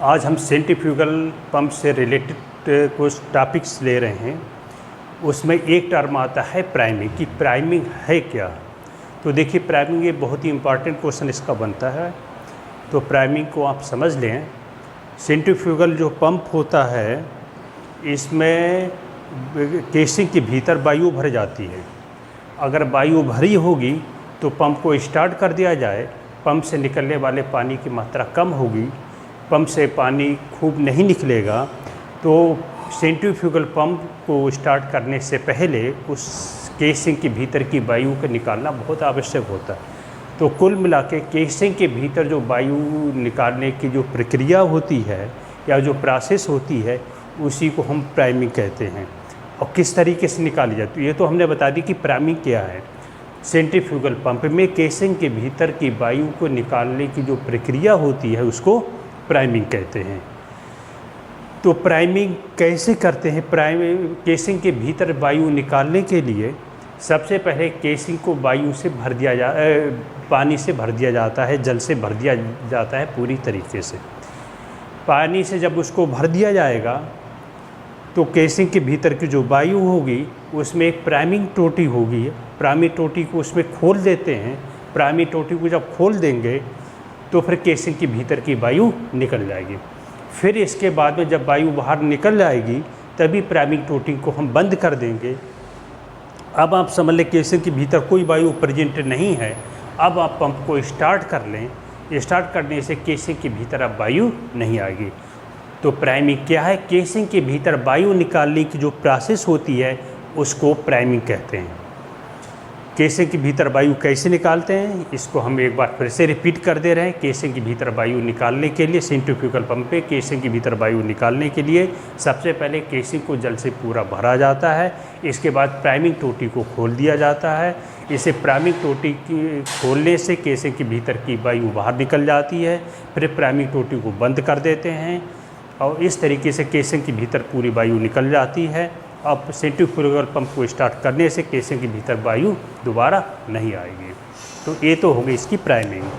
आज हम centrifugal pump से रिलेटेड कुछ टॉपिक्स ले रहे हैं। उसमें एक टर्म आता है प्राइमिंग, कि प्राइमिंग है क्या। तो देखिए, प्राइमिंग ये बहुत ही इम्पॉर्टेंट क्वेश्चन इसका बनता है। तो प्राइमिंग को आप समझ लें। सेंट्रीफ्यूगल जो पंप होता है, इसमें केसिंग के भीतर वायु भर जाती है। अगर वायु भरी होगी तो पंप को स्टार्ट कर दिया जाए, पंप से निकलने वाले पानी की मात्रा कम होगी, पंप से पानी खूब नहीं निकलेगा। तो सेंट्रीफ्यूगल पंप को स्टार्ट करने से पहले उस केसिंग के भीतर की वायु को निकालना बहुत आवश्यक होता है। तो कुल मिला के केसिंग के भीतर जो वायु निकालने की जो प्रक्रिया होती है या जो प्रोसेस होती है, उसी को हम प्राइमिंग कहते हैं। और किस तरीके से निकाली जाती है, ये तो हमने बता दी कि प्राइमिंग क्या है। सेंट्रीफ्यूगल पंप में केसिंग के भीतर की वायु को निकालने की जो प्रक्रिया होती है, उसको प्राइमिंग कहते हैं। तो प्राइमिंग कैसे करते हैं? केसिंग के भीतर वायु निकालने के लिए सबसे पहले केसिंग को वायु से भर दिया पानी से भर दिया जाता है, जल से भर दिया जाता है पूरी तरीके से। पानी से जब उसको भर दिया जाएगा तो केसिंग के भीतर की जो वायु होगी उसमें एक प्राइमिंग टोटी होगी। प्राइमिंग टोटी को उसमें खोल देते हैं। प्राइमिंग टोटी को जब खोल देंगे तो फिर केसिंग के भीतर की वायु निकल जाएगी। फिर इसके बाद में जब वायु बाहर निकल जाएगी तभी प्राइमिंग टोटी को हम बंद कर देंगे। अब आप समझ लें केसिंग के भीतर कोई वायु प्रेजेंट नहीं है। अब आप पंप को स्टार्ट कर लें। स्टार्ट करने से केसिंग के भीतर अब वायु नहीं आएगी। तो प्राइमिंग क्या है? केसिंग के भीतर वायु निकालने की जो प्रोसेस होती है, उसको प्राइमिंग कहते हैं। केसिंग के भीतर वायु कैसे निकालते हैं, इसको हम एक बार फिर से रिपीट कर दे रहे हैं। केसिंग के भीतर वायु निकालने के लिए सेंट्रीफ्यूगल पंप पे केसिंग के भीतर वायु निकालने के लिए सबसे पहले केसिंग को जल से पूरा भरा जाता है। इसके बाद प्राइमिंग टोटी को खोल दिया जाता है। इसे प्राइमिंग टोटी की खोलने से केसिंग के भीतर की वायु बाहर निकल जाती है। फिर प्राइमिंग टोटी को बंद कर देते हैं और इस तरीके से केसिंग के भीतर पूरी वायु निकल जाती है। अब सेंट्रीफ्यूगल पंप को स्टार्ट करने से केसिंग के भीतर वायु दोबारा नहीं आएगी। तो ये तो हो गई इसकी प्राइमिंग।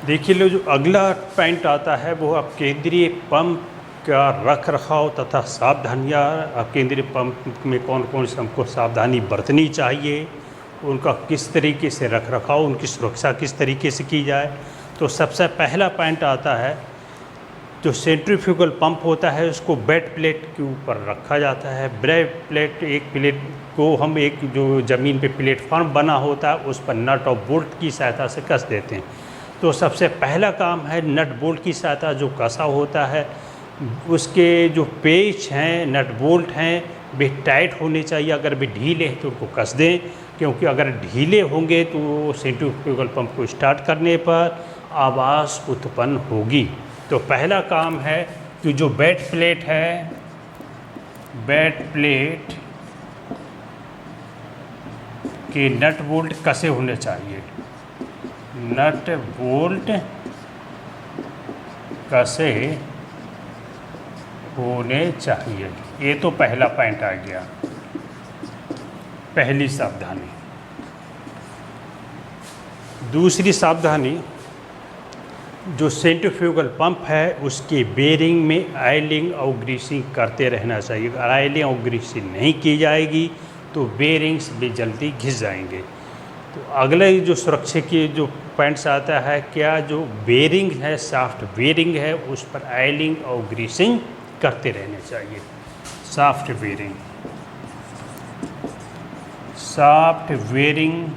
देखिए लो, जो अगला पॉइंट आता है वो अब केंद्रीय पंप का रख रखाव तथा सावधानियाँ। अब केंद्रीय पंप में कौन कौन से हमको सावधानी बरतनी चाहिए, उनका किस तरीके से रख रखाव, उनकी सुरक्षा किस तरीके से की जाए। तो सबसे पहला पॉइंट आता है, जो सेंट्रीफ्यूगल पंप होता है उसको बेड प्लेट के ऊपर रखा जाता है। बेड प्लेट, एक प्लेट को हम एक जो ज़मीन पे प्लेटफॉर्म बना होता है उस पर नट और बोल्ट की सहायता से कस देते हैं। तो सबसे पहला काम है नट बोल्ट की सहायता, जो कसा होता है उसके जो पेच हैं, नट बोल्ट हैं, वे टाइट होने चाहिए। अगर वे ढीले हैं तो उनको कस दें, क्योंकि अगर ढीले होंगे तो सेंट्रीफ्यूगल पंप को स्टार्ट करने पर आवाज़ उत्पन्न होगी। तो पहला काम है कि जो बेड प्लेट है, बेड प्लेट के नट बोल्ट कसे होने चाहिए। नट बोल्ट कसे होने चाहिए। ये तो पहला पॉइंट आ गया, पहली सावधानी। दूसरी सावधानी, जो सेंट्रीफ्यूगल पंप है उसके बेरिंग में ऑयलिंग और ग्रीसिंग करते रहना चाहिए। अगर ऑयलिंग और ग्रीसिंग नहीं की जाएगी तो बेरिंग्स भी जल्दी घिस जाएंगे। तो अगले जो सुरक्षा की जो पॉइंट्स आता है, क्या जो बेरिंग है, सॉफ्ट बेरिंग है, उस पर ऑयलिंग और ग्रीसिंग करते रहने चाहिए। सॉफ्ट बेरिंग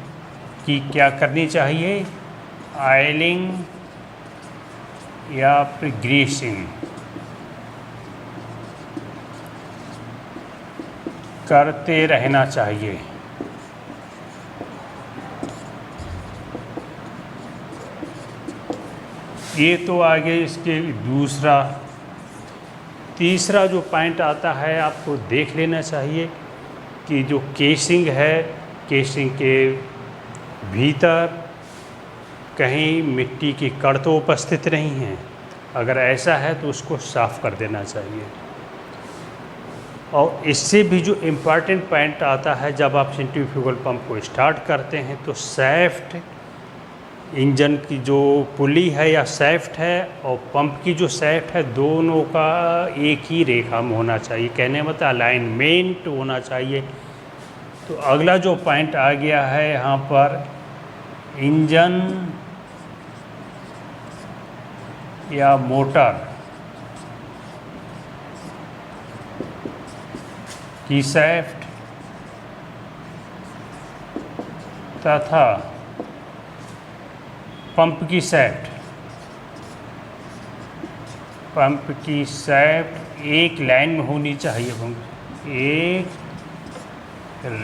की क्या करनी चाहिए? ऑयलिंग या फिर ग्रीसिंग करते रहना चाहिए। ये तो आगे इसके तीसरा जो पॉइंट आता है, आपको देख लेना चाहिए कि जो केसिंग है, केसिंग के भीतर कहीं मिट्टी की कण तो उपस्थित नहीं है। अगर ऐसा है तो उसको साफ़ कर देना चाहिए। और इससे भी जो इम्पॉर्टेंट पॉइंट आता है, जब आप सेंट्रीफ्यूगल पंप को स्टार्ट करते हैं तो सैफ्ट, इंजन की जो पुली है या सैफ्ट है और पंप की जो सैफ्ट है, दोनों का एक ही रेखा में होना चाहिए। कहने मतलब अलाइनमेंट होना चाहिए। तो अगला जो पॉइंट आ गया है यहाँ पर, इंजन या मोटर की सैफ्ट तथा पंप की सैफ्ट एक लाइन में होनी चाहिए, एक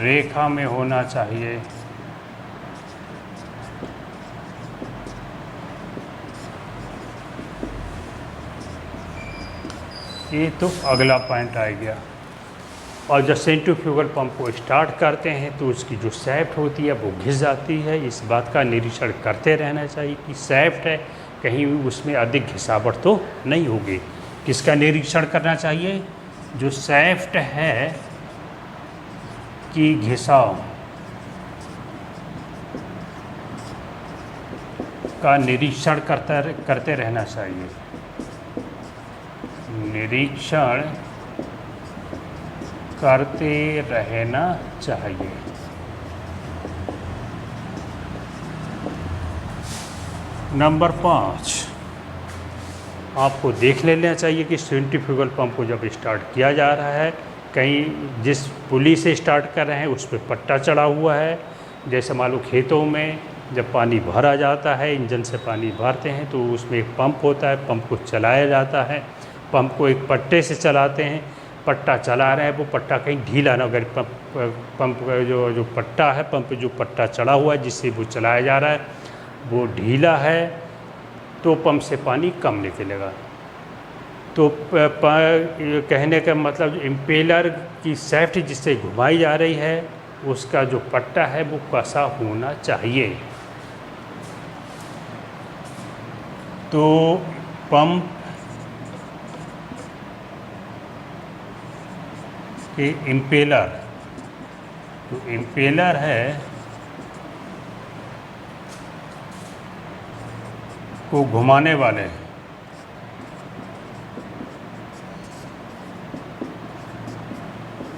रेखा में होना चाहिए। ये तो अगला पॉइंट आ गया। और जब सेंट्रीफ्यूगल पंप को स्टार्ट करते हैं तो उसकी जो सैफ्ट होती है वो घिस जाती है। इस बात का निरीक्षण करते रहना चाहिए कि सैफ्ट है, कहीं उसमें अधिक घिसावट तो नहीं होगी। किसका निरीक्षण करना चाहिए? जो सैफ्ट है कि घिसाव का निरीक्षण करते रहना चाहिए। निरीक्षण करते रहना चाहिए। नंबर 5, आपको देख लेना चाहिए कि सेंट्रीफ्यूगल पंप को जब स्टार्ट किया जा रहा है, कहीं जिस पुली से स्टार्ट कर रहे हैं उस पर पट्टा चढ़ा हुआ है। जैसे मान लो खेतों में जब पानी भरा जाता है, इंजन से पानी भरते हैं तो उसमें एक पंप होता है, पंप को चलाया जाता है। पंप को एक पट्टे से चलाते हैं, पट्टा चला रहे हैं, वो पट्टा कहीं ढीला ना, अगर पंप का जो पट्टा है, पंप जो पट्टा चढ़ा हुआ है जिससे वो चलाया जा रहा है वो ढीला है तो पंप से पानी कम निकलेगा। तो कहने का मतलब इम्पेलर की सैफ्ट जिससे घुमाई जा रही है उसका जो पट्टा है वो कसा होना चाहिए। तो पंप के इम्पेलर, जो इम्पेलर है को घुमाने वाले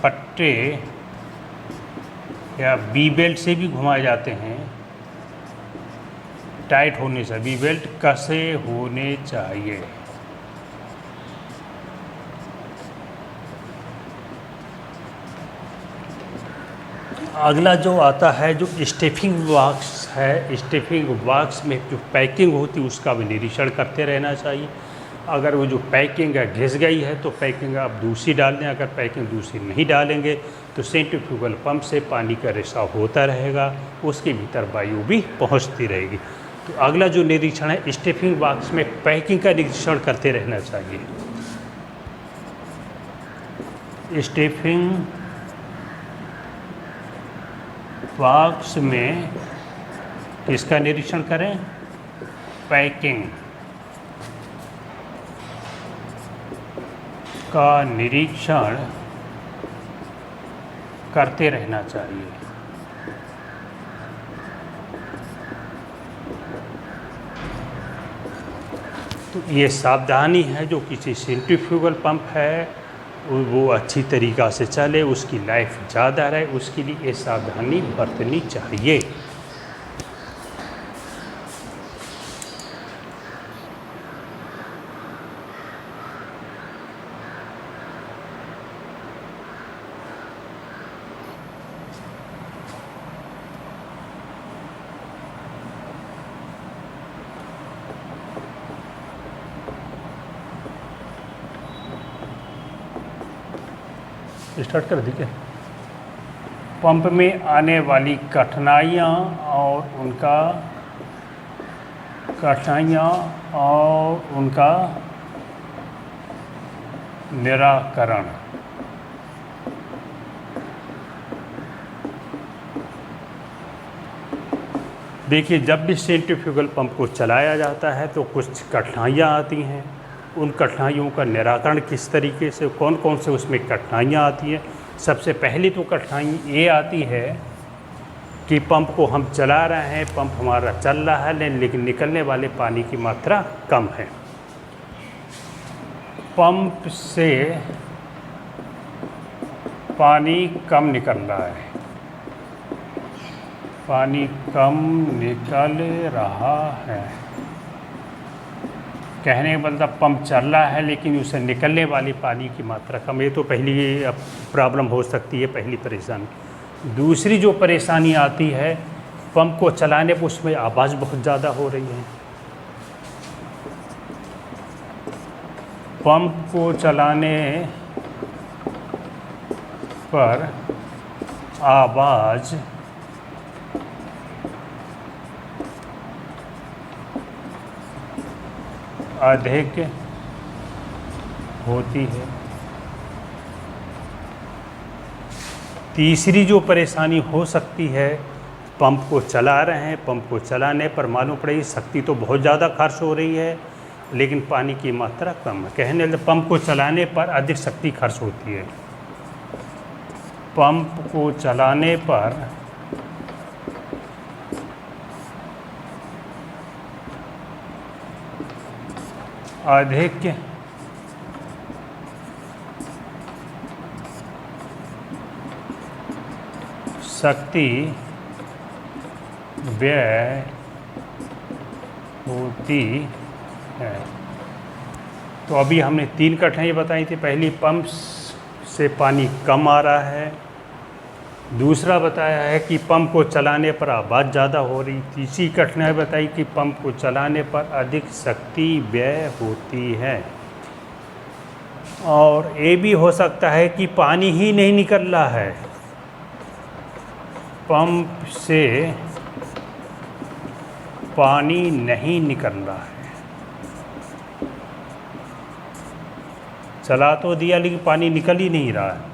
पट्टे या बी बेल्ट से भी घुमाए जाते हैं। टाइट होने से, बी बेल्ट कसे होने चाहिए। अगला जो आता है जो स्टेफिंग बॉक्स है, स्टेफिंग बॉक्स में जो पैकिंग होती है उसका भी निरीक्षण करते रहना चाहिए। अगर वो जो पैकिंग है घिस गई है तो पैकिंग आप दूसरी डाल दें। अगर पैकिंग दूसरी नहीं डालेंगे तो सेंट्रीफ्यूगल पंप से पानी का रिसाव होता रहेगा, उसके भीतर वायु भी पहुंचती रहेगी। तो अगला जो निरीक्षण है, स्टेफिंग बॉक्स में पैकिंग का निरीक्षण करते रहना चाहिए। स्टेफिंग बॉक्स में किसका निरीक्षण करें? पैकिंग का निरीक्षण करते रहना चाहिए। तो ये सावधानी है, जो किसी सेंट्रीफ्यूगल पंप है वो अच्छी तरीक़ा से चले, उसकी लाइफ ज़्यादा रहे, उसके लिए ये सावधानी बरतनी चाहिए। स्टार्ट कर दी क्या? पंप में आने वाली कठिनाइयाँ और उनका निराकरण। देखिए, जब भी सेंट्रीफ्यूगल पंप को चलाया जाता है तो कुछ कठिनाइयाँ आती हैं। उन कठिनाइयों का निराकरण किस तरीके से, कौन कौन से उसमें कठिनाइयाँ आती हैं। सबसे पहली तो कठिनाई ये आती है कि पंप को हम चला रहे हैं, पंप हमारा चल रहा है, लेकिन निकलने वाले पानी की मात्रा कम है। पंप से पानी कम निकल रहा है, पानी कम निकल रहा है, कहने का मतलब पंप चल रहा है लेकिन उससे निकलने वाली पानी की मात्रा कम। ये तो पहली प्रॉब्लम हो सकती है, पहली परेशानी। दूसरी जो परेशानी आती है, पंप को चलाने पर उसमें आवाज़ बहुत ज़्यादा हो रही है। पंप को चलाने पर आवाज़ अधिक होती है। तीसरी जो परेशानी हो सकती है, पंप को चला रहे हैं, पंप को चलाने पर मालूम पड़ेगी शक्ति तो बहुत ज़्यादा खर्च हो रही है लेकिन पानी की मात्रा कम है। कहने लगे पंप को चलाने पर अधिक शक्ति खर्च होती है। पंप को चलाने पर अधिक शक्ति व्यय होती है। तो अभी हमने 3 कठिनाई बताई थी। पहली, पंप से पानी कम आ रहा है। दूसरा बताया है कि पंप को चलाने पर आवाज़ ज़्यादा हो रही। तीसरी कठिनाई बताई कि पंप को चलाने पर अधिक शक्ति व्यय होती है। और ये भी हो सकता है कि पानी ही नहीं निकल रहा है, पंप से पानी नहीं निकल रहा है। चला तो दिया लेकिन पानी निकल ही नहीं रहा है।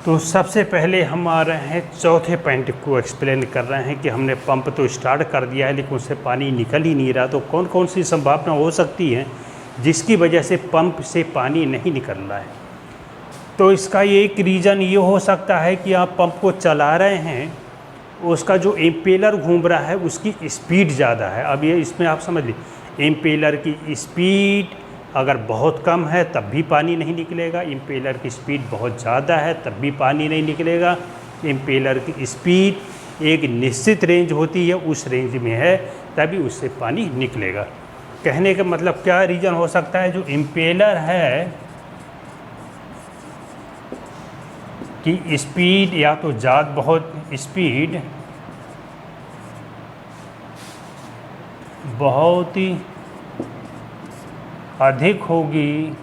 तो सबसे पहले हम आ रहे हैं चौथे पॉइंट को एक्सप्लेन कर रहे हैं कि हमने पंप तो स्टार्ट कर दिया है लेकिन उससे पानी निकल ही नहीं रहा। तो कौन कौन सी संभावना हो सकती है जिसकी वजह से पंप से पानी नहीं निकल रहा है। तो इसका एक रीज़न ये हो सकता है कि आप पंप को चला रहे हैं, उसका जो इम्पेलर घूम रहा है उसकी स्पीड ज़्यादा है। अब ये इसमें आप समझ लीजिए, इम्पेलर की स्पीड अगर बहुत कम है तब भी पानी नहीं निकलेगा, इम्पेलर की स्पीड बहुत ज़्यादा है तब भी पानी नहीं निकलेगा। इम्पेलर की स्पीड एक निश्चित रेंज होती है, उस रेंज में है तभी उससे पानी निकलेगा। कहने का मतलब क्या रीज़न हो सकता है, जो इम्पेलर है कि स्पीड या तो ज़्यादा बहुत स्पीड बहुत ही अधिक होगी,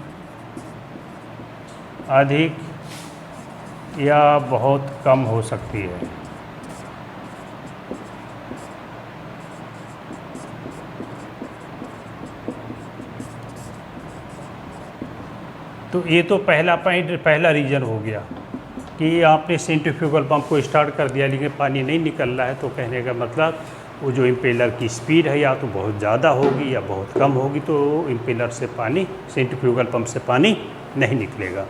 अधिक या बहुत कम हो सकती है। तो ये तो पहला पॉइंट, पहला रीज़न हो गया कि आपने सेंट्रीफ्यूगल पंप को स्टार्ट कर दिया लेकिन पानी नहीं निकल रहा है। तो कहने का मतलब वो जो इम्पेलर की स्पीड है या तो बहुत ज़्यादा होगी या बहुत कम होगी, तो इम्पेलर से पानी, सेंट्रीफ्यूगल पंप से पानी नहीं निकलेगा।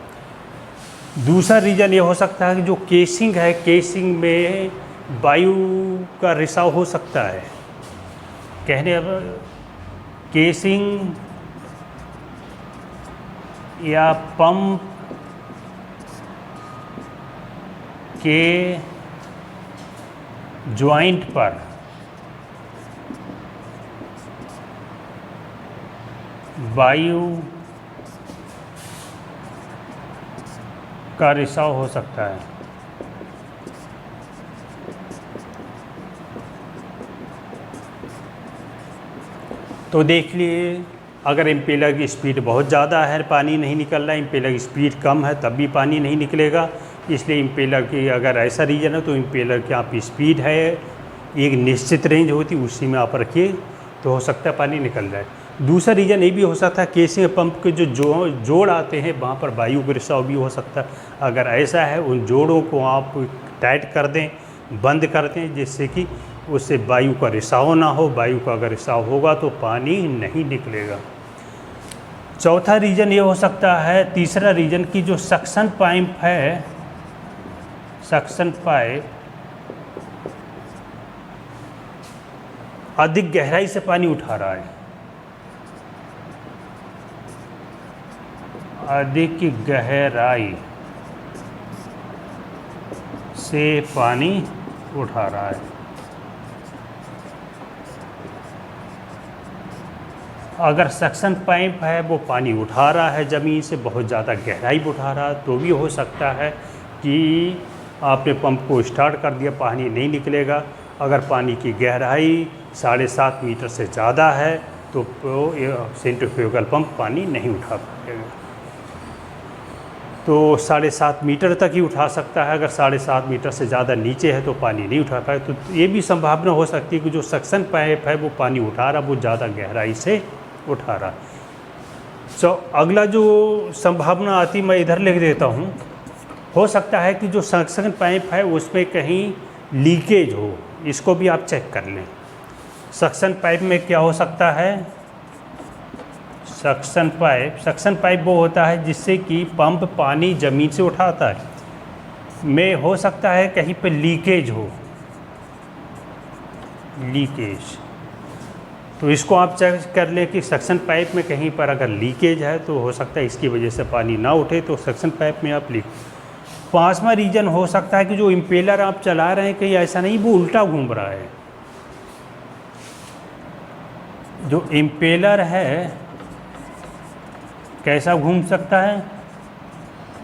दूसरा रीज़न ये हो सकता है कि जो केसिंग है, केसिंग में वायु का रिसाव हो सकता है। कहने अब केसिंग या पंप के ज्वाइंट पर वायु का रिसाव हो सकता है। तो देख लिए, अगर इम्पेलर की स्पीड बहुत ज़्यादा है, पानी नहीं निकल रहा है, इम्पेलर की स्पीड कम है तब भी पानी नहीं निकलेगा। इसलिए इम्पेलर की अगर ऐसा रीजन है तो इम्पेलर की आप स्पीड है एक निश्चित रेंज होती, उसी में आप रखिए तो हो सकता है पानी निकल जाए। दूसरा रीज़न ये भी हो सकता है केसिंग पंप के जो जोड़ आते हैं वहाँ पर वायु का रिसाव भी हो सकता है। अगर ऐसा है उन जोड़ों को आप टाइट कर दें, बंद कर दें, जिससे कि उससे वायु का रिसाव ना हो। वायु का अगर रिसाव होगा तो पानी नहीं निकलेगा। चौथा रीज़न ये हो सकता है, तीसरा रीज़न की जो सक्शन पाइप है, सक्शन पाइप अधिक गहराई से पानी उठा रहा है, अधिक गहराई से पानी उठा रहा है। अगर सक्शन पाइप है वो पानी उठा रहा है ज़मीन से, बहुत ज़्यादा गहराई पर उठा रहा है, तो भी हो सकता है कि आपने पंप को स्टार्ट कर दिया, पानी नहीं निकलेगा। अगर पानी की गहराई 7.5 मीटर से ज़्यादा है तो सेंट्रीफ्यूगल पंप पानी नहीं उठा पाएगा। तो 7.5 मीटर तक ही उठा सकता है। अगर 7.5 मीटर से ज़्यादा नीचे है तो पानी नहीं उठा पाए। तो ये भी संभावना हो सकती है कि जो सक्शन पाइप है वो पानी उठा रहा, वो ज़्यादा गहराई से उठा रहा। तो अगला जो संभावना आती मैं इधर लिख देता हूँ। हो सकता है कि जो सक्शन पाइप है उसमें कहीं लीकेज हो, इसको भी आप चेक कर लें। सक्शन पाइप में क्या हो सकता है, सक्शन पाइप वो होता है जिससे कि पंप पानी ज़मीन से उठाता है, में हो सकता है कहीं पे लीकेज हो, लीकेज। तो इसको आप चेक कर लें कि सक्शन पाइप में कहीं पर अगर लीकेज है तो हो सकता है इसकी वजह से पानी ना उठे, तो सक्शन पाइप में आप लीक। पांचवा रीज़न हो सकता है कि जो इम्पेलर आप चला रहे हैं कहीं ऐसा नहीं वो उल्टा घूम रहा है। जो इम्पेलर है कैसा घूम सकता है,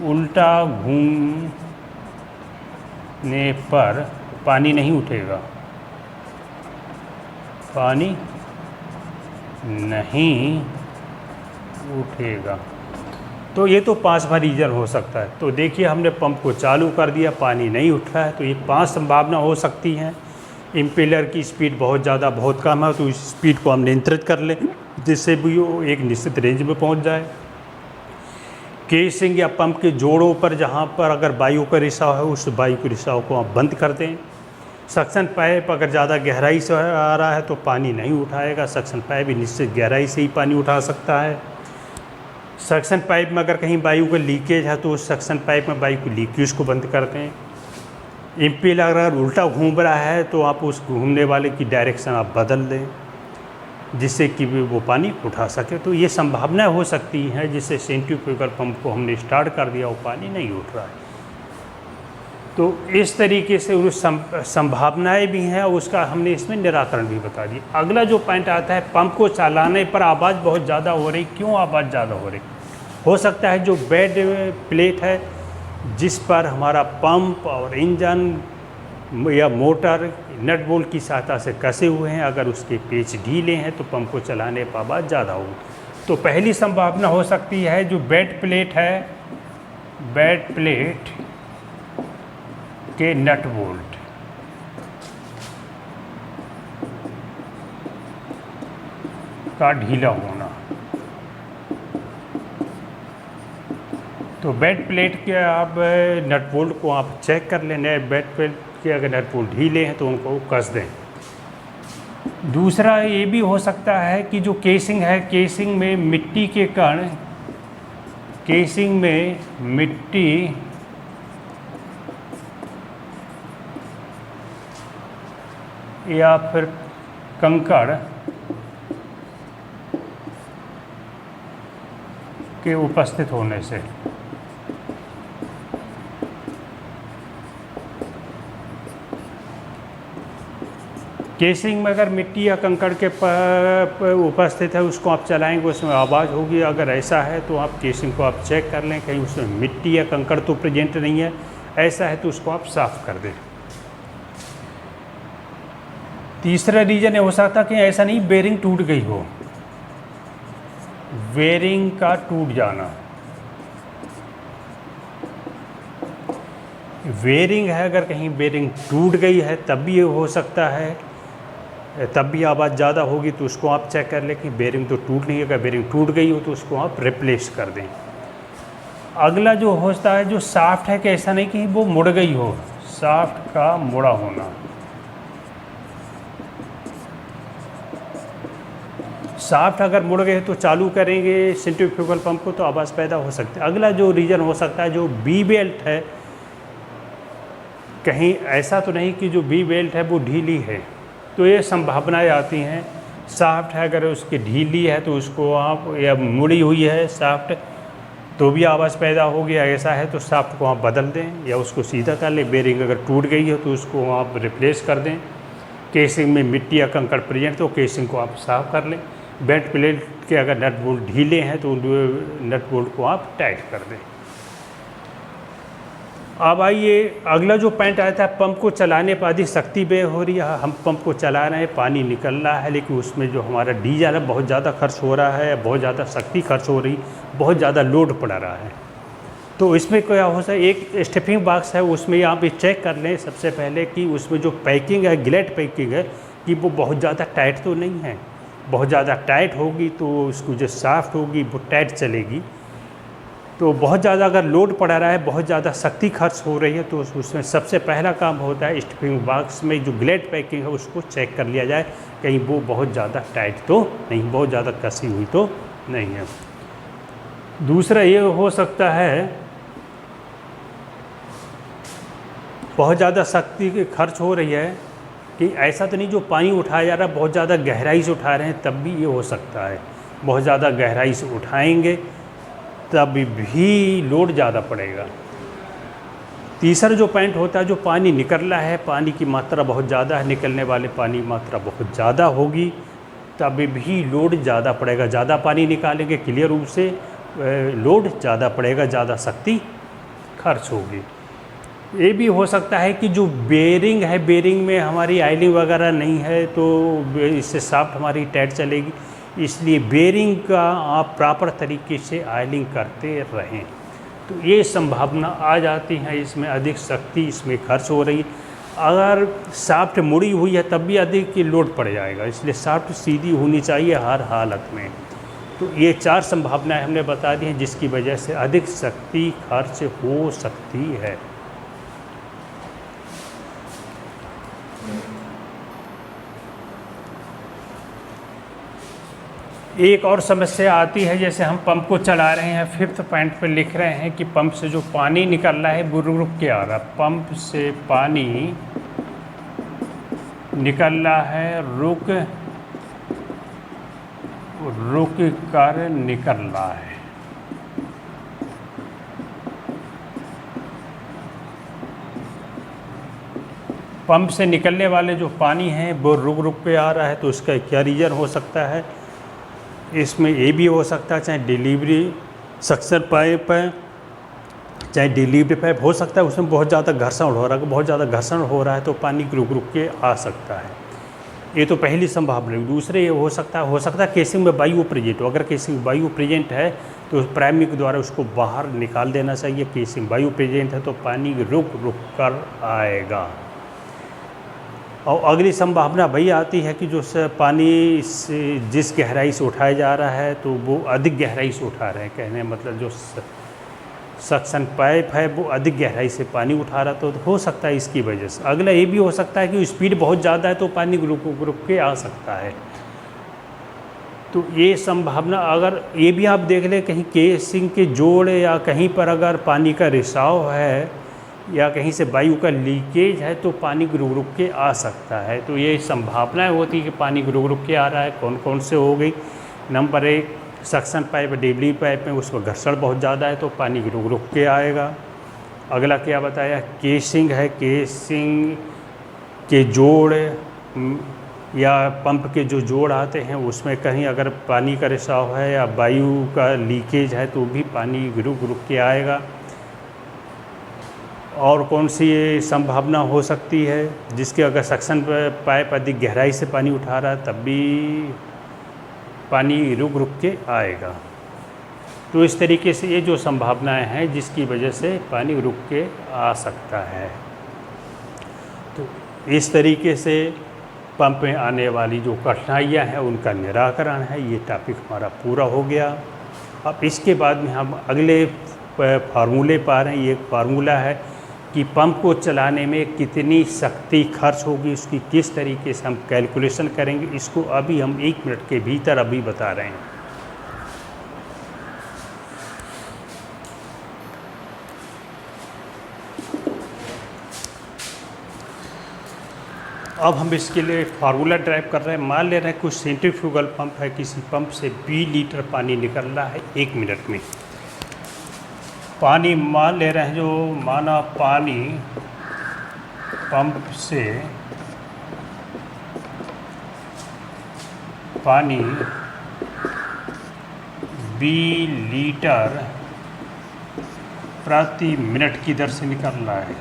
उल्टा घूमने पर पानी नहीं उठेगा, पानी नहीं उठेगा। तो ये तो पांचवा रीज़न हो सकता है। तो देखिए हमने पंप को चालू कर दिया, पानी नहीं उठ रहा है, तो ये 5 संभावना हो सकती हैं। इम्पेलर की स्पीड बहुत ज़्यादा बहुत कम है तो इस स्पीड को हम नियंत्रित कर लें जिससे भी वो एक निश्चित रेंज में पहुंच जाए। केसिंग या पंप के जोड़ों पर जहां पर अगर वायु का रिसाव है उस वायु के रिसाव को आप बंद कर दें। सक्शन पाइप अगर ज़्यादा गहराई से आ रहा है तो पानी नहीं उठाएगा, सक्शन पाइप भी निश्चित गहराई से ही पानी उठा सकता है। सक्शन पाइप में अगर कहीं वायु का लीकेज है तो उस सक्शन पाइप में वायु की लीकेज को बंद कर दें। इम्पेलर अगर उल्टा घूम रहा है तो आप उस घूमने वाले की डायरेक्शन आप बदल दें जिससे कि वो पानी उठा सके। तो ये संभावना हो सकती है जिससे सेंट्रीफ्यूगल पंप को हमने स्टार्ट कर दिया, वो पानी नहीं उठ रहा है। तो इस तरीके से उस संभावनाएं भी हैं और उसका हमने इसमें निराकरण भी बता दिया। अगला जो पॉइंट आता है, पंप को चलाने पर आवाज़ बहुत ज़्यादा हो रही, क्यों आवाज़ ज़्यादा हो रही? हो सकता है जो बेड प्लेट है जिस पर हमारा पंप और इंजन या मोटर नट बोल्ट की सहायता से कसे हुए हैं, अगर उसके पेच ढीले हैं तो पंप को चलाने पर आवाज़ ज़्यादा होगी। तो पहली संभावना हो सकती है जो बेड प्लेट है, बेड प्लेट के नट बोल्ट का ढीला होना। तो बेड प्लेट के आप नट बोल्ट को आप चेक कर लें, बेड प्लेट के अगर नट बोल्ट ढीले हैं तो उनको कस दें। दूसरा ये भी हो सकता है कि जो केसिंग है, केसिंग में मिट्टी के कण, केसिंग में मिट्टी या फिर कंकड़ के उपस्थित होने से। केसिंग में अगर मिट्टी या कंकड़ के उपस्थित है, उसको आप चलाएंगे, उसमें आवाज़ होगी। अगर ऐसा है तो आप केसिंग को आप चेक कर लें, कहीं उसमें मिट्टी या कंकड़ तो प्रेजेंट नहीं है। ऐसा है तो उसको आप साफ़ कर दें। तीसरा रीज़न हो सकता है कि ऐसा नहीं बेरिंग टूट गई हो, बेरिंग का टूट जाना। बेरिंग है, अगर कहीं बेरिंग टूट गई है तब भी ये हो सकता है, तब भी आवाज़ ज़्यादा होगी। तो उसको आप चेक कर लें कि बेरिंग तो टूट नहीं है। अगर बेरिंग टूट गई हो तो उसको आप रिप्लेस कर दें। अगला जो होता है, जो शाफ्ट है, कि ऐसा नहीं कि वो मुड़ गई हो, शाफ्ट का मुड़ा होना। शाफ्ट अगर मुड़ गए तो चालू करेंगे सेंट्रीफ्यूगल पंप को तो आवाज़ पैदा हो सकती है। अगला जो रीज़न हो सकता है, जो बी बेल्ट है, कहीं ऐसा तो नहीं कि जो बी बेल्ट है वो ढीली है, तो ये संभावनाएं आती हैं। शाफ्ट है, अगर उसकी ढीली है तो उसको आप, या मुड़ी हुई है शाफ्ट, तो भी आवाज़ पैदा होगी। ऐसा है तो शाफ्ट को आप बदल दें या उसको सीधा कर लें। बेरिंग अगर टूट गई है तो उसको आप रिप्लेस कर दें। केसिंग में मिट्टी या कंकड़ प्रेजेंट तो केसिंग को आप साफ कर लें। बेल्ट प्लेट के अगर नट बोल्ट ढीले हैं तो नट बोल्ट को आप टाइट कर दें। अब आइए, अगला जो पॉइंट आया था, पंप को चलाने पर अधिक शक्ति व्यय हो रही है। हम पंप को चला रहे हैं, पानी निकल रहा है, लेकिन उसमें जो हमारा डीजल है बहुत ज़्यादा खर्च हो रहा है, बहुत ज़्यादा शक्ति खर्च हो रही, बहुत ज़्यादा लोड पड़ रहा है। तो इसमें क्या हो सकता है, एक स्टिफिंग बॉक्स है, उसमें आप ये चेक कर लें सबसे पहले कि उसमें जो पैकिंग है, ग्लेड पैकिंग है, कि वो बहुत ज़्यादा टाइट तो नहीं है। बहुत ज़्यादा टाइट होगी तो उसको जो शाफ्ट होगी वो टाइट चलेगी। तो बहुत ज़्यादा अगर लोड पड़ रहा है, बहुत ज़्यादा शक्ति खर्च हो रही है, तो उसमें सबसे पहला काम होता है स्टिफिंग बॉक्स में जो ग्लेड पैकिंग है उसको चेक कर लिया जाए, कहीं वो बहुत ज़्यादा टाइट तो नहीं, बहुत ज़्यादा कसी हुई तो नहीं है। दूसरा ये हो सकता है, बहुत ज़्यादा शक्ति खर्च हो रही है, कि ऐसा तो नहीं जो पानी उठाया जा रहा है बहुत ज़्यादा गहराई से उठा रहे हैं, तब भी ये हो सकता है। बहुत ज़्यादा गहराई से उठाएंगे तब भी लोड ज़्यादा पड़ेगा। तीसरा जो पॉइंट होता है, जो पानी निकल रहा है, पानी की मात्रा बहुत ज़्यादा है, निकलने वाले पानी की मात्रा बहुत ज़्यादा होगी, तब भी लोड ज़्यादा पड़ेगा। ज़्यादा पानी निकालेंगे क्लियर रूप से लोड ज़्यादा पड़ेगा, ज़्यादा शक्ति खर्च होगी। ये भी हो सकता है कि जो बेरिंग है, बेरिंग में हमारी आयलिंग वगैरह नहीं है, तो इससे शाफ्ट हमारी टाइट चलेगी, इसलिए बेरिंग का आप प्रॉपर तरीके से आयलिंग करते रहें। तो ये संभावना आ जाती है, इसमें अधिक शक्ति इसमें खर्च हो रही। अगर शाफ्ट मुड़ी हुई है तब भी अधिक लोड पड़ जाएगा, इसलिए शाफ्ट सीधी होनी चाहिए हर हालत में। तो ये 4 संभावनाएं हमने बता दी हैं जिसकी वजह से अधिक शक्ति खर्च हो सकती है। एक और समस्या आती है, जैसे हम पंप को चला रहे हैं, 5th पॉइंट पे लिख रहे हैं कि पंप से जो पानी निकल रहा है वो रुक के आ रहा है। पंप से पानी निकल रहा है, रुक कर निकल रहा है। पंप से निकलने वाले जो पानी है वो रुक पे आ रहा है, तो उसका क्या रीज़न हो सकता है? इसमें ये भी हो सकता है, चाहे डिलीवरी सक्शन पाइप है, चाहे डिलीवरी पाइप हो सकता है, उसमें बहुत ज़्यादा घर्षण हो रहा है। बहुत ज़्यादा घर्षण हो रहा है तो पानी रुक के आ सकता है। ये तो पहली संभावना है। दूसरे ये हो सकता है केसिंग में वायु प्रेजेंट हो। अगर केसिंग वायु प्रेजेंट है तो प्राइमरी के द्वारा उसको बाहर निकाल देना चाहिए। केसिंग वायु प्रेजेंट है तो पानी रुक कर आएगा। और अगली संभावना वही आती है कि जो पानी से जिस गहराई से उठाया जा रहा है तो वो अधिक गहराई से उठा रहे हैं, कहने मतलब जो सक्शन पाइप है वो अधिक गहराई से पानी उठा रहा, तो हो सकता है इसकी वजह से। अगला ये भी हो सकता है कि स्पीड बहुत ज़्यादा है तो पानी रुक के आ सकता है। तो ये संभावना, अगर ये भी आप देख लें कहीं केसिंग के जोड़ या कहीं पर अगर पानी का रिसाव है या कहीं से वायु का लीकेज है तो पानी रुक रुक के आ सकता है। तो ये संभावनाएं होती है कि पानी रुक रुक के आ रहा है। कौन कौन से हो गई? नंबर 1, सक्शन पाइप, डीबली पाइप में उसमें घर्षण बहुत ज़्यादा है तो पानी रुक रुक के आएगा। अगला क्या बताया? केसिंग है, केसिंग के जोड़ या पंप के जो जोड़ आते हैं उसमें कहीं अगर पानी का रिसाव है या वायु का लीकेज है तो भी पानी रुक रुक के आएगा। और कौन सी संभावना हो सकती है? जिसके अगर सक्शन पाइप अधिक गहराई से पानी उठा रहा है तब भी पानी रुक रुक के आएगा। तो इस तरीके से ये जो संभावनाएं हैं जिसकी वजह से पानी रुक के आ सकता है। तो इस तरीके से पंप में आने वाली जो कठिनाइयाँ हैं उनका निराकरण है। ये टॉपिक हमारा पूरा हो गया। अब इसके बाद में हम अगले फार्मूले पा रहे हैं। ये फार्मूला है कि पंप को चलाने में कितनी शक्ति खर्च होगी, उसकी किस तरीके से हम कैलकुलेशन करेंगे, इसको अभी हम 1 मिनट के भीतर अभी बता रहे हैं। अब हम इसके लिए फार्मूला ड्राइव कर रहे हैं। मान ले रहे हैं कुछ सेंट्रीफ्यूगल पंप है, किसी पंप से 20 लीटर पानी निकल रहा है 1 मिनट में। पानी मान ले रहे हैं, जो माना पानी पंप से पानी 20 लीटर प्रति मिनट की दर से निकल रहा है।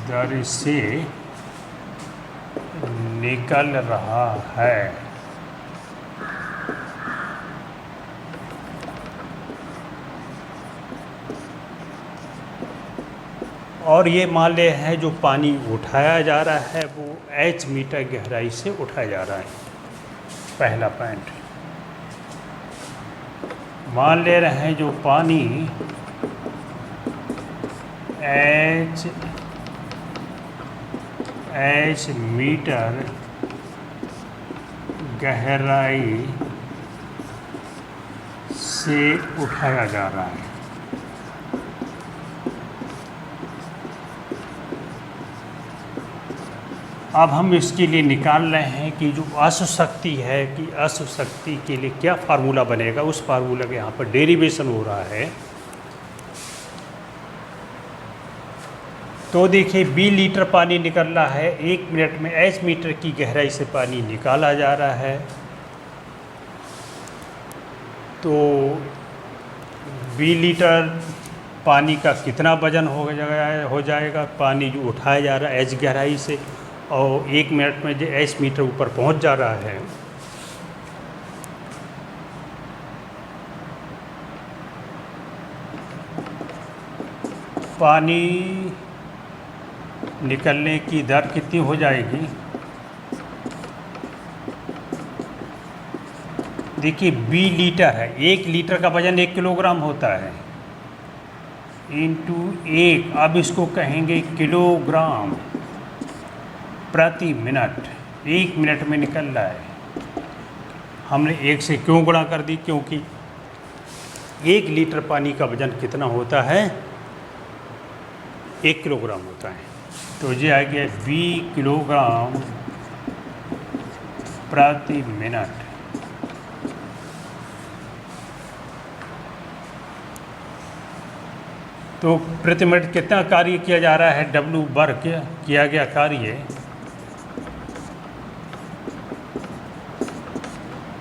दर से निकल रहा है। और ये मान ले है जो पानी उठाया जा रहा है वो h मीटर गहराई से उठाया जा रहा है। पहला पॉइंट मान ले रहे हैं जो पानी h मीटर गहराई से उठाया जा रहा है। अब हम इसके लिए निकाल रहे हैं कि जो अश्व शक्ति है कि अश्व शक्ति के लिए क्या फार्मूला बनेगा। उस फार्मूला के यहाँ पर डेरिवेशन हो रहा है। तो देखिए 20 लीटर पानी निकल रहा है 1 मिनट में, h मीटर की गहराई से पानी निकाला जा रहा है। तो 20 लीटर पानी का कितना वजन हो जाएगा? पानी जो उठाया जा रहा है h गहराई से और 1 मिनट में जो h मीटर ऊपर पहुंच जा रहा है, पानी निकलने की दर कितनी हो जाएगी? देखिए 20 लीटर है, 1 लीटर का वजन 1 किलोग्राम होता है, इंटू 1। अब इसको कहेंगे किलोग्राम प्रति मिनट। 1 मिनट में निकल रहा है। हमने 1 से क्यों गुणा कर दी? क्योंकि 1 लीटर पानी का वजन कितना होता है? 1 किलोग्राम होता है। तो ये आ गया 20 किलोग्राम प्रति मिनट। तो प्रति मिनट कितना कार्य किया जा रहा है? W वर्ग किया गया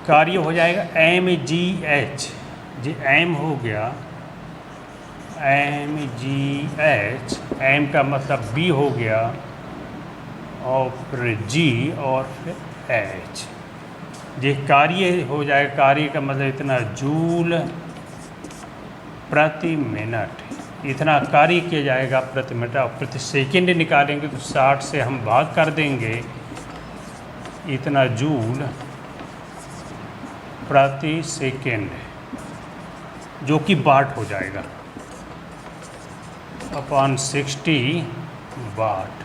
कार्य हो जाएगा mgh। जी m हो गया mgh, m का मतलब b हो गया और फिर g और फिर h। ये कार्य हो जाएगा, कार्य का मतलब इतना जूल प्रति मिनट, इतना कार्य किया जाएगा प्रति मिनट। और प्रति सेकंड निकालेंगे तो 60 से हम भाग कर देंगे, इतना जूल प्रति सेकेंड, जो कि वाट हो जाएगा अपॉन 60 वाट,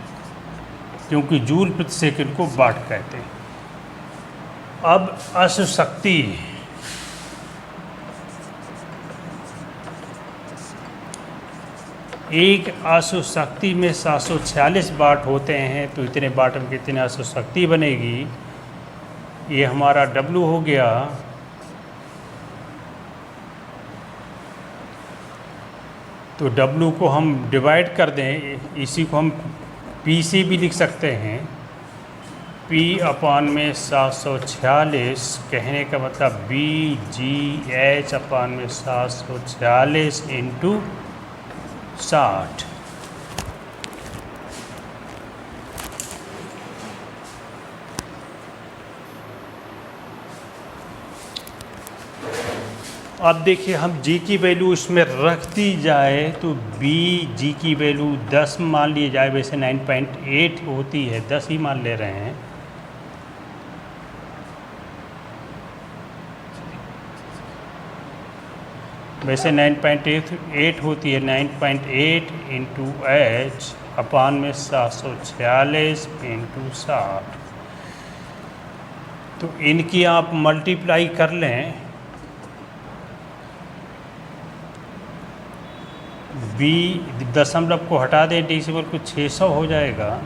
क्योंकि जूल प्रति सेकंड को वाट कहते हैं। अब अश्व शक्ति एक अशुशक्ति में 746 वाट होते हैं, तो इतने वाट में कितनी अशुशक्ति बनेगी। ये हमारा W हो गया। तो W को हम डिवाइड कर दें, इसी को हम P से भी लिख सकते हैं। P अपान में 746, कहने का मतलब BGH अपान में 746 इंटू 60। अब देखिए, हम G की वैल्यू इसमें रख दी जाए तो G की वैल्यू 10 मान ली जाए। वैसे 9.8 होती है, 10 ही मान ले रहे हैं। वैसे 9.8 होती है। 9.8 इंटू H अपान में 746 इंटू 60। तो इनकी आप मल्टीप्लाई कर लें। B दशमलव को हटा दें, डेसिमल को 600 हो जाएगा।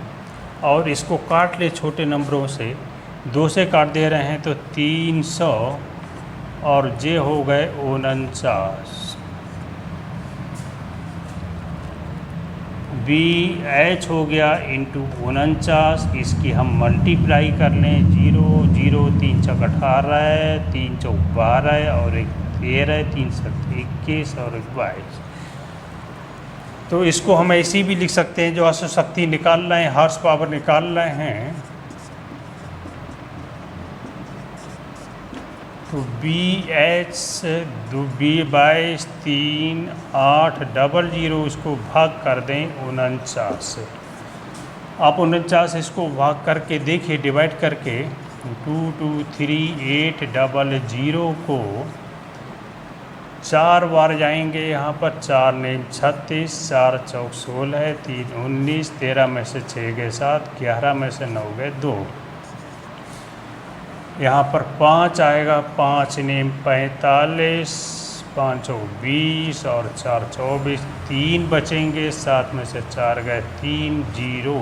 और इसको काट ले छोटे नंबरों से, 2 से काट दे रहे हैं तो 300 और J हो गए 49। BH हो गया इंटू 49। इसकी हम मल्टीप्लाई कर लें। 0 0 3 चौक 18, 3 चौक 12 और 1 13, 3 7 21 और 1 22। तो इसको हम ऐसे भी लिख सकते हैं, जो अशुशक्ति निकाल रहे हैं, हॉर्स पावर निकाल रहे हैं, तो BH 2B/22 3 8 00, इसको भाग कर दें 49 से। आप 49 इसको भाग करके देखिए, डिवाइड करके 2 2 3 8 00 को 4 बार जाएंगे। यहाँ पर 4 ने 36, 4 चौक 16, 3 19, 13 में से 6 गए 7, 11 में से 9 गए 2। यहाँ पर 5 आएगा। 5 ने 45, 5 चौक 20 और 4 24, 3 बचेंगे। 7 में से 4 गए 3 0।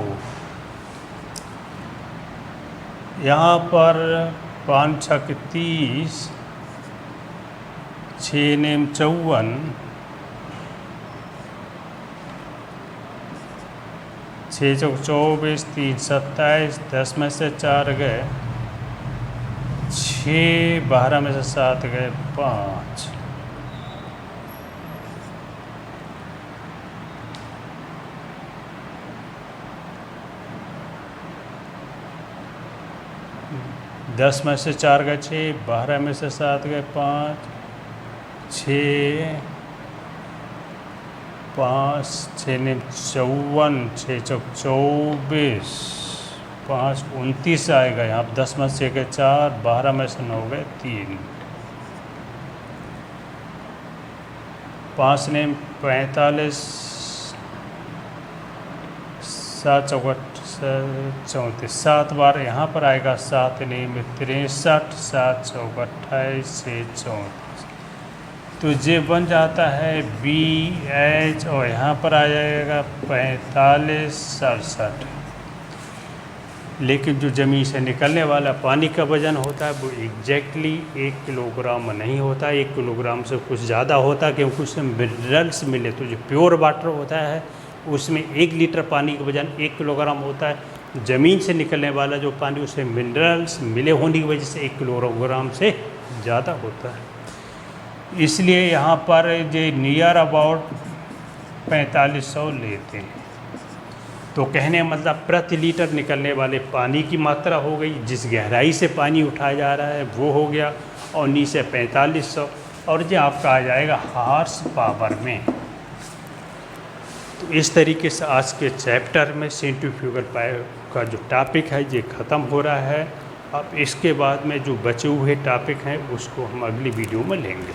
यहाँ पर 5 छक 30, 6 ने 54, 6 चौक 24, 3 27, 10 में से 4 गए 6, 12 में से 7 गए 5। दस में से 4 गए 6, 12 में से 7 गए 5, 6 5 6 ने 54, 6 चौक 24, 5 29 आएगा। यहाँ पर 10 में से गए 4, 12 में से 9 गए 3, 5 ने 45, 7 चौक 34, 7 बार यहाँ पर आएगा। 7 ने 63, 7 चौक 28, 6 34। तो ये बन जाता है BH और यहाँ पर आ जाएगा 45 67। लेकिन जो ज़मीन से निकलने वाला पानी का वज़न होता है वो एग्जैक्टली 1 किलोग्राम नहीं होता, 1 किलोग्राम से कुछ ज़्यादा होता है, क्योंकि उसमें मिनरल्स मिले। तो जो प्योर वाटर होता है उसमें 1 लीटर पानी का वज़न 1 किलोग्राम होता है। ज़मीन से निकलने वाला जो पानी, उसमें मिनरल्स मिले होने की वजह से 1 किलोग्राम से ज़्यादा होता है। इसलिए यहाँ पर जो नियर अबाउट 4500 लेते हैं। तो कहने मतलब प्रति लीटर निकलने वाले पानी की मात्रा हो गई, जिस गहराई से पानी उठाया जा रहा है वो हो गया, और नीचे 4500, और ये आपका आ जाएगा हॉर्स पावर में। तो इस तरीके से आज के चैप्टर में सेंट्रीफ्यूगल पाइप का जो टॉपिक है ये ख़त्म हो रहा है। अब इसके बाद में जो बचे हुए टॉपिक हैं उसको हम अगली वीडियो में लेंगे।